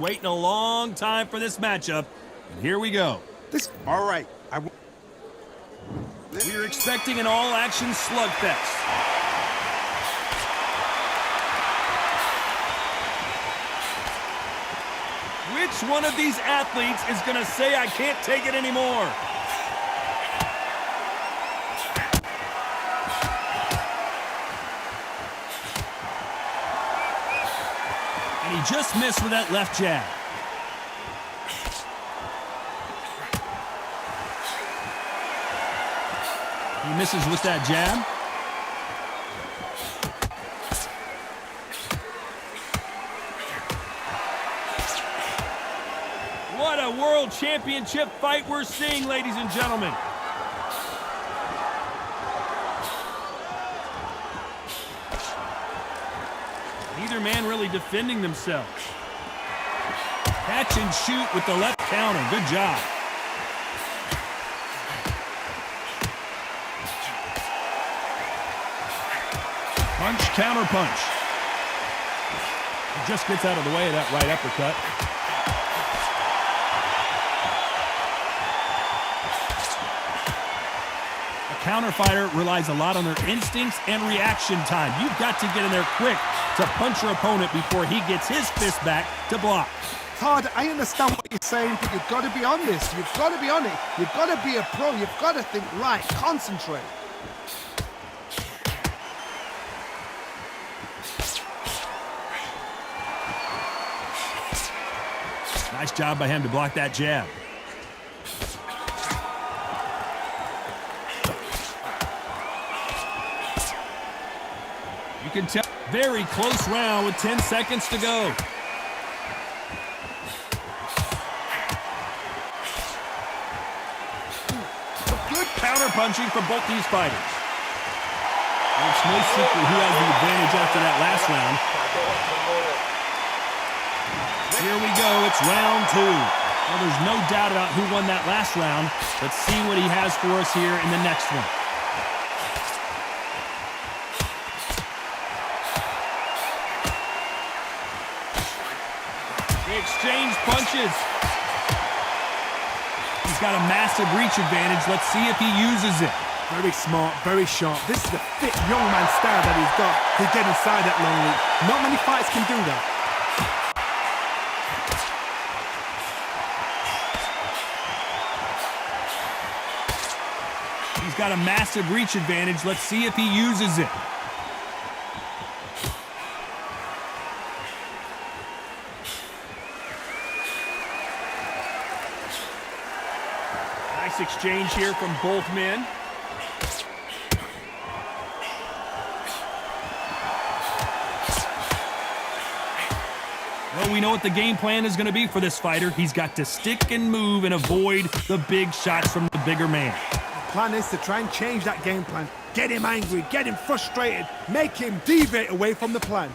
Waiting a long time for this matchup, and here we go. All right. We're expecting an all-action slugfest. Which one of these athletes is going to say, I can't take it anymore? And he just missed with that left jab. He misses with that jab. What a world championship fight we're seeing, ladies and gentlemen. Neither man really defending themselves. Catch and shoot with the left counter. Good job. Punch, counter punch. He just gets out of the way of that right uppercut. A counter fighter relies a lot on their instincts and reaction time. You've got to get in there quick to punch your opponent before he gets his fist back to block. Todd, I understand what you're saying, but you've got to be on this. You've got to be on it. You've got to be a pro. You've got to think right. Concentrate. Nice job by him to block that jab. You can tell, very close round with 10 seconds to go. Good counter punching from both these fighters. It's no secret who has the advantage after that last round. Here we go, it's round two. Well, there's no doubt about who won that last round. Let's see what he has for us here in the next one. They exchange punches. He's got a massive reach advantage. Let's see if he uses it. Very smart, very sharp. This is the fit young man style that he's got to get inside that long lead. Not many fights can do that. He's got a massive reach advantage. Let's see if he uses it. Nice exchange here from both men. Well, we know what the game plan is going to be for this fighter. He's got to stick and move and avoid the big shots from the bigger man. Plan is to try and change that game plan. Get him angry, get him frustrated, make him deviate away from the plan.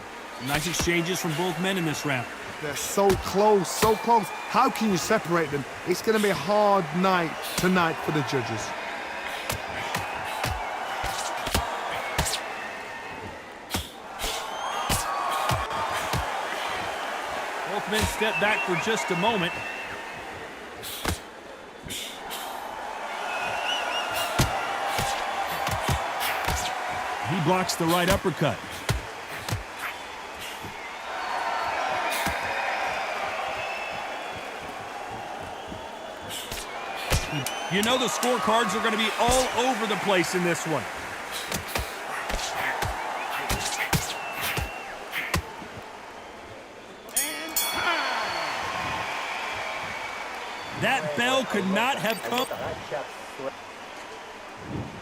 Nice exchanges from both men in this round. They're so close, so close. How can you separate them? It's going to be a hard night tonight for the judges. Both men step back for just a moment. He blocks the right uppercut. You know the scorecards are going to be all over the place in this one. That bell could not have come.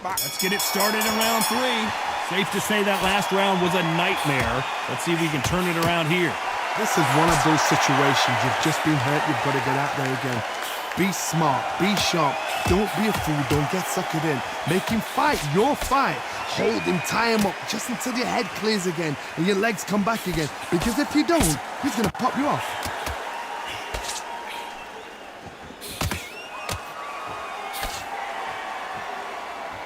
Let's get it started in round three. Safe to say that last round was a nightmare. Let's see if we can turn it around here. This is one of those situations. You've just been hurt. You've got to get out there again. Be smart. Be sharp. Don't be a fool. Don't get suckered in. Make him fight your fight. Hold him, tie him up just until your head clears again and your legs come back again. Because if you don't, he's going to pop you off.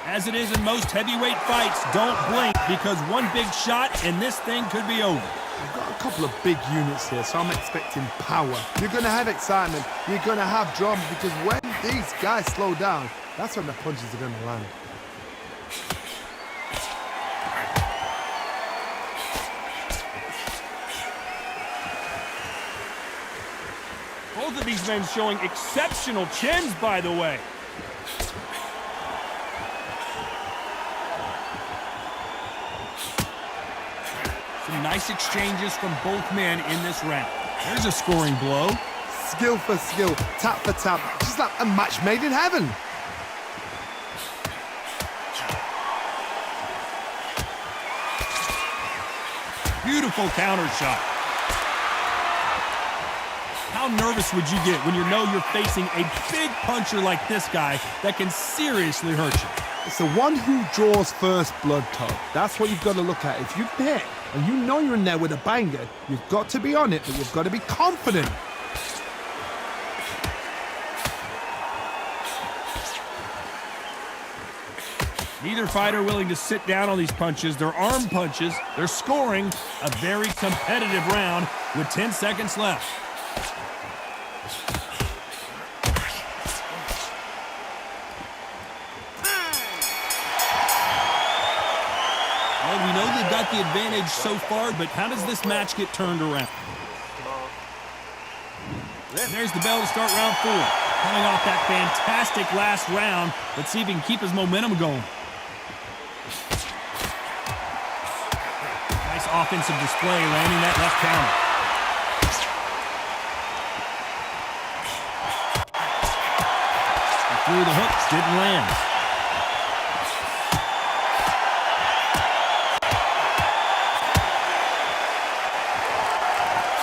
As it is in most heavyweight fights, don't blink because one big shot and this thing could be over. You've got a couple of big units here, so I'm expecting power. You're going to have excitement. You're going to have drama, because when these guys slow down, that's when the punches are going to land. Both of these men showing exceptional chins, by the way. Some nice exchanges from both men in this round. There's a scoring blow. Skill for skill, tap for tap, just like a match made in heaven. Beautiful counter shot. How nervous would you get when you know you're facing a big puncher like this guy that can seriously hurt you? It's the one who draws first blood, Todd. That's what you've got to look at. If you've hit and you know you're in there with a banger, you've got to be on it, but you've got to be confident. Neither fighter willing to sit down on these punches. They're arm punches. They're scoring a very competitive round with 10 seconds left. Well, we know they've got the advantage so far, but how does this match get turned around? There's the bell to start round 4. Coming off that fantastic last round. Let's see if he can keep his momentum going. Nice offensive display, landing that left counter. He threw the hooks, didn't land.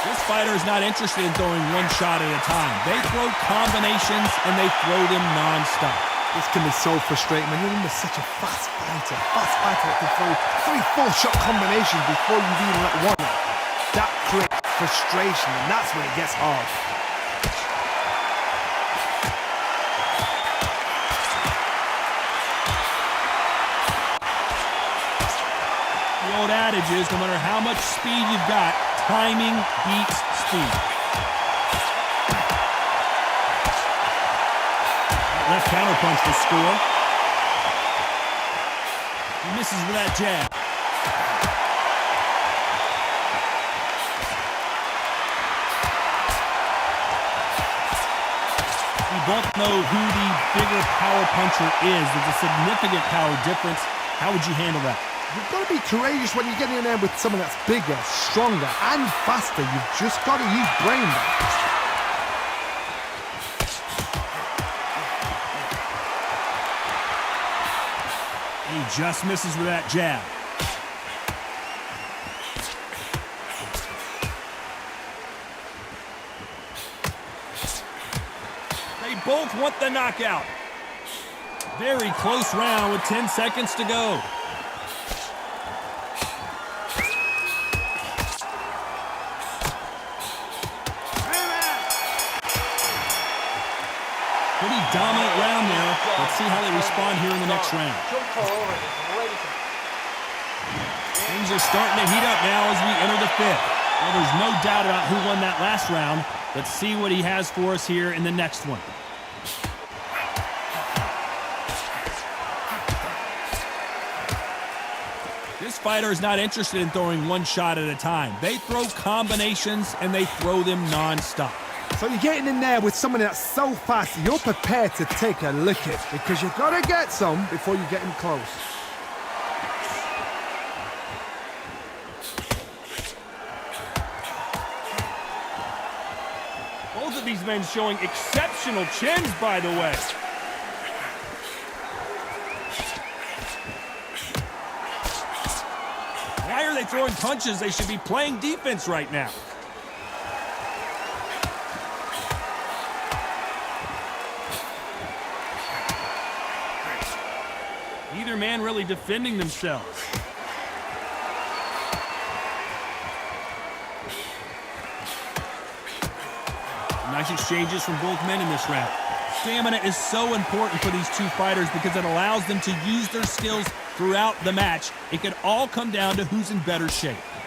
This fighter is not interested in throwing one shot at a time. They throw combinations and they throw them non-stop. This can be so frustrating when you're in such a fast fighter that can throw 3-4 shot combinations before you've even let one out. That creates frustration, and that's when it gets hard. The old adage is, no matter how much speed you've got, timing beats speed. Left counter punch to score. He misses with that jab. We both know who the bigger power puncher is. There's a significant power difference. How would you handle that? You've got to be courageous when you get in there with someone that's bigger, stronger, and faster. You've just got to use brain there. He just misses with that jab. They both want the knockout. Very close round with 10 seconds to go. Pretty dominant round there. Let's see how they respond here in the next round. Things are starting to heat up now as we enter the 5th. Well, there's no doubt about who won that last round. Let's see what he has for us here in the next one. This fighter is not interested in throwing one shot at a time. They throw combinations and they throw them non-stop. So you're getting in there with someone that's so fast, you're prepared to take a licking because you've got to get some before you get him close. Both of these men showing exceptional chins, by the way. Why are they throwing punches? They should be playing defense right now. Neither man really defending themselves. Nice exchanges from both men in this round. Stamina is so important for these two fighters because it allows them to use their skills throughout the match. It could all come down to who's in better shape.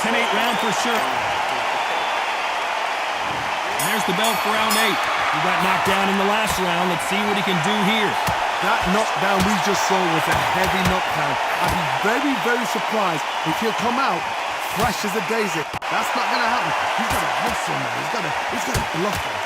10-8 round for sure. And there's the bell for round 8. He got knocked down in the last round. Let's see what he can do here. That knockdown we just saw was a heavy knockdown. I'd be very, very surprised if he'll come out fresh as a daisy. That's not going to happen. He's got to hustle, man. He's got to bluff him.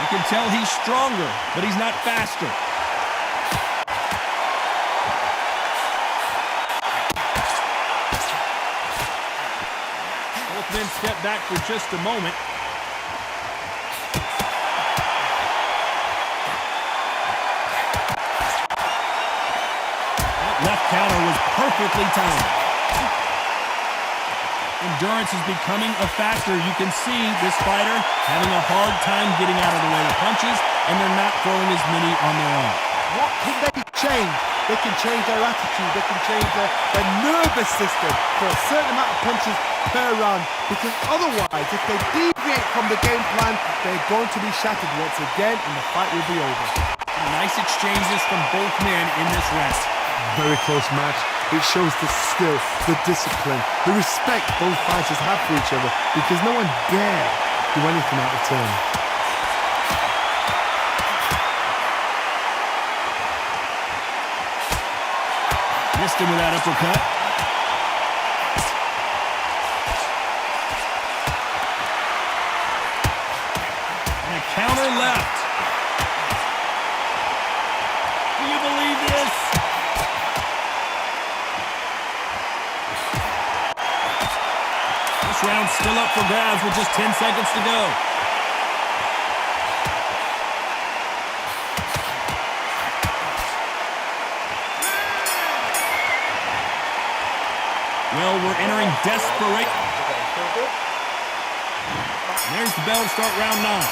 You can tell he's stronger, but he's not faster. Both men step back for just a moment. That left counter was perfectly timed. Endurance is becoming a factor. You can see this fighter having a hard time getting out of the way of punches, and they're not throwing as many on their own. What can they change? They can change their attitude. They can change their nervous system for a certain amount of punches per round. Because otherwise, if they deviate from the game plan, they're going to be shattered once again, and the fight will be over. Nice exchanges from both men in this round. Very close match. It shows the skill, the discipline, the respect both fighters have for each other, because no one dare do anything out of turn. Missed him with that uppercut. And a counter left. Do you believe this? This round's still up for grabs with just 10 seconds to go. Well, we're entering desperation. There's the bell to start round 9.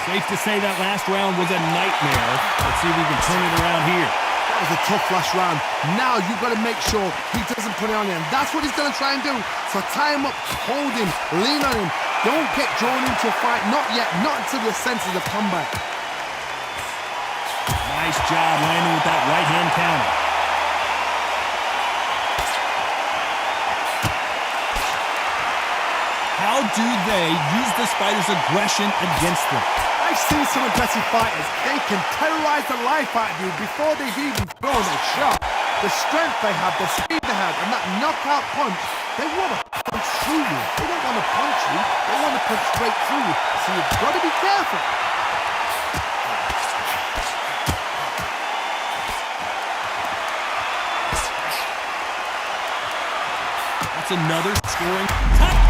Safe to say that last round was a nightmare. Let's see if we can turn it around here. That was a tough last round. Now you've got to make sure he doesn't put it on him. That's what he's going to try and do. So tie him up, hold him, lean on him. Don't get drawn into a fight. Not yet. Not until your senses have come back. Nice job landing with that right-hand counter. How do they use this fighter's aggression against them? I've seen some aggressive fighters. They can terrorize the life out of you before they've even thrown a shot. The strength they have, the speed they have, and that knockout punch, they want to punch through you. They don't want to punch you. They want to punch straight through you. So you've got to be careful. That's another scoring touch.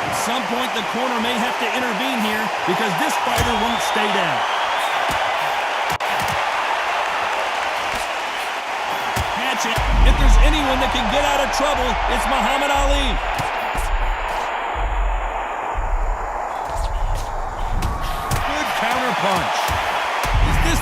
At some point, the corner may have to intervene here because this fighter won't stay down. Catch it. If there's anyone that can get out of trouble, it's Muhammad Ali. Good counter punch. Is this...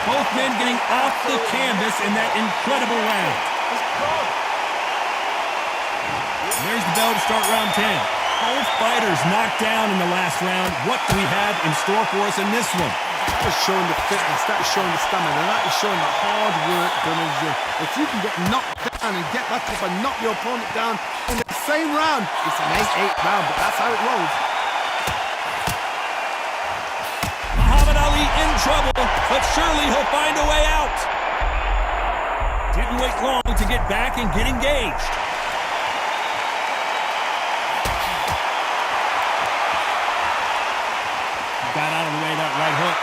Both men getting off the canvas in that incredible round. And there's the bell to start round 10. Both fighters knocked down in the last round. What do we have in store for us in this one? That is showing the fitness, that is showing the stamina, that is showing the hard work done in the gym. If you can get knocked down and get back up and knock your opponent down in the same round, it's an 8-8 round, but that's how it rolls. Muhammad Ali in trouble, but surely he'll find a way out. Didn't wait long to get back and get engaged. Got out of the way of that right hook.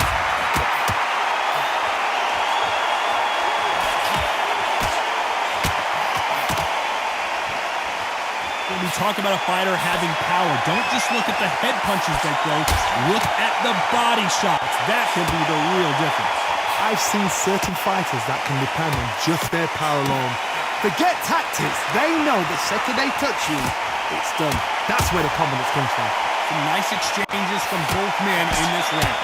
talk about a fighter having power, don't just look at the head punches they throw. Look at the body shots. That can be the real difference. I've seen certain fighters that can depend on just their power alone. Forget tactics. They know the second they touch you, it's done. That's where the confidence comes from. Some nice exchanges from both men in this round.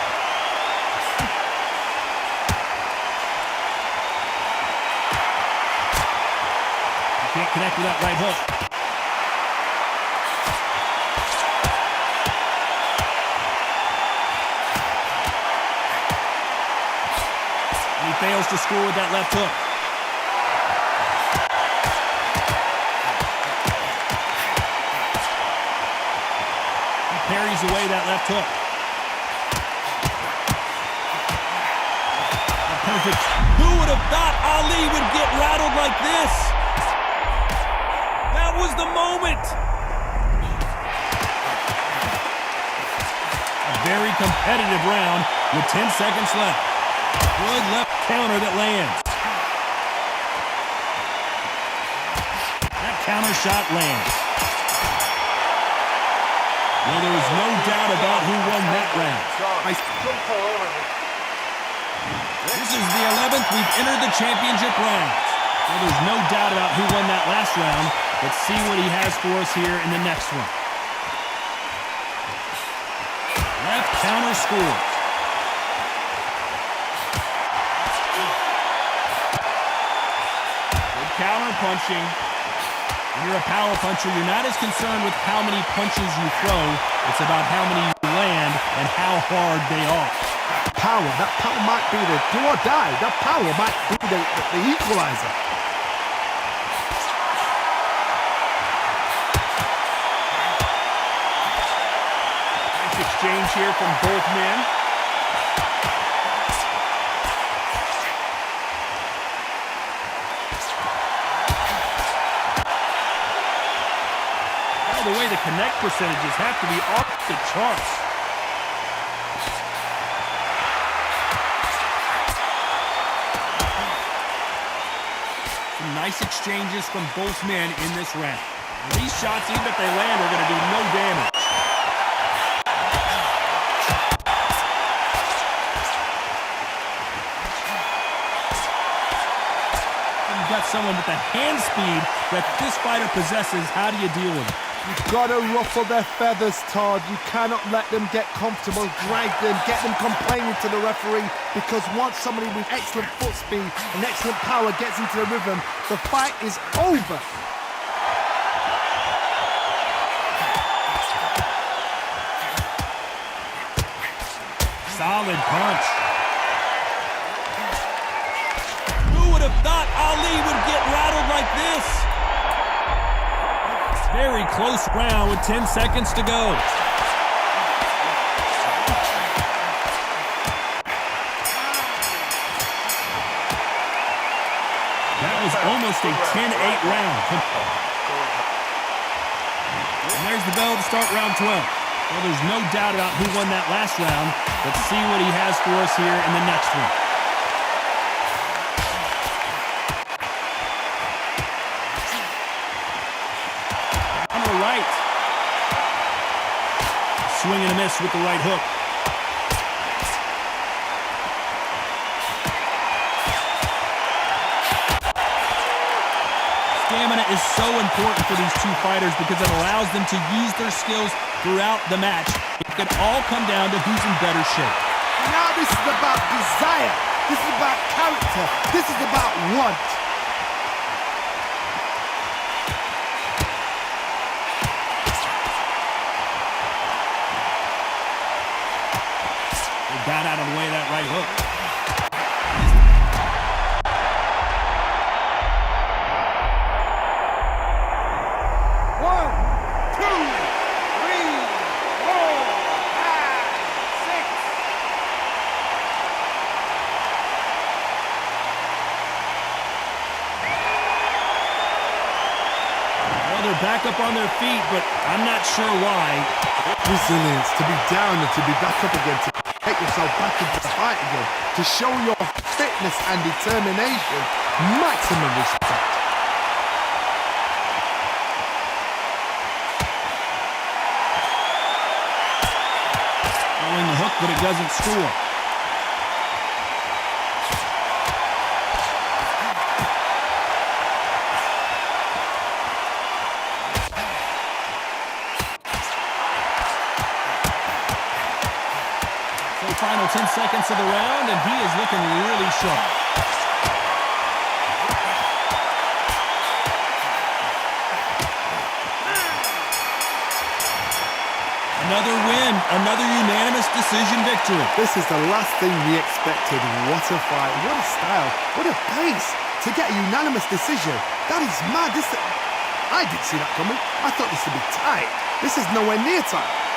Can't connect with that right hook. And he fails to score with that left hook. He parries away that left hook. Perfect. Who would have thought Ali would get rattled like this? That was the moment. A very competitive round with 10 seconds left. Good left counter that lands. That counter shot lands. Well, there was no doubt about who won that round. This is the 11th we've entered the championship round. Well, there's no doubt about who won that last round. Let's see what he has for us here in the next one. Left counter scores. Good counter punching. When you're a power puncher, you're not as concerned with how many punches you throw. It's about how many you land and how hard they are. That power might be the do or die. That power might be the equalizer. Nice exchange here from both men. By the way, the connect percentages have to be off the charts. Nice exchanges from both men in this round. And these shots, even if they land, are going to do no damage. You've got someone with the hand speed that this fighter possesses. How do you deal with it? You've got to ruffle their feathers, Todd. You cannot let them get comfortable, drag them, get them complaining to the referee, because once somebody with excellent foot speed and excellent power gets into the rhythm, the fight is over. Solid punch. Who would have thought Ali would get rattled like this? Very close round with 10 seconds to go. That was almost a 10-8 round. And there's the bell to start round 12. Well, there's no doubt about who won that last round. Let's see what he has for us here in the next one. Right. Swing and a miss with the right hook. Stamina is so important for these two fighters because it allows them to use their skills throughout the match. It could all come down to who's in better shape. Now this is about desire. This is about character. This is about want. Got out of the way of that right hook. One, two, three, four, five, six. Well, they're back up on their feet, but I'm not sure why. Resilience, to be down and to be back up again, to take yourself back into the fight again, to show your fitness and determination. Maximum respect. but it doesn't score. So final 10 seconds of the round, and he is looking really sharp. Another win, another unanimous decision victory. This is the last thing we expected. What a fight, what a style, what a pace. To get a unanimous decision, that is mad. I didn't see that coming. I thought this would be tight. This is nowhere near tight.